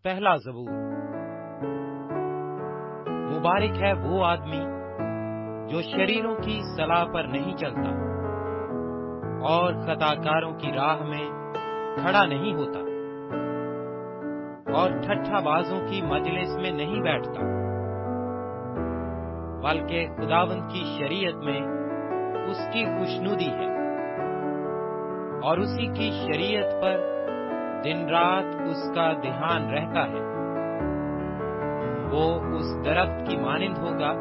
पहला ज़बूर। मुबारक है वो आदमी जो शरीरों की सलाह पर नहीं चलता और खताकारों की राह में खड़ा नहीं होता और ठट्ठाबाजों की मजलिस में नहीं बैठता, बल्कि खुदावंद की शरीयत में उसकी खुशनुदी है और उसी की शरीयत पर दिन रात उसका ध्यान रहता है। वो उस दरख्त की मानिंद होगा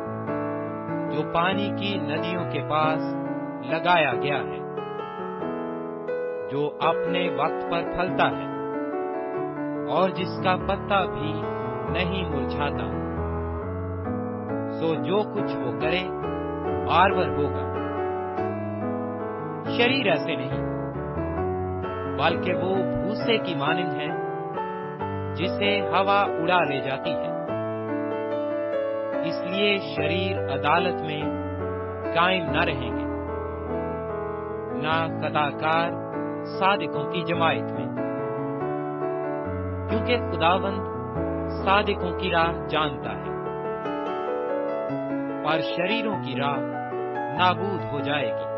जो पानी की नदियों के पास लगाया गया है, जो अपने वक्त पर फलता है और जिसका पत्ता भी नहीं मुरझाता। सो जो कुछ वो करे बारबर होगा। शरीर ऐसे नहीं, बल्कि वो भूसे की मानिंद है जिसे हवा उड़ा ले जाती है। इसलिए शरीर अदालत में कायम न रहेंगे, न कदाकार सादिकों की जमायत में, क्योंकि खुदावंद सादिकों की राह जानता है, पर शरीरों की राह नाबूद हो जाएगी।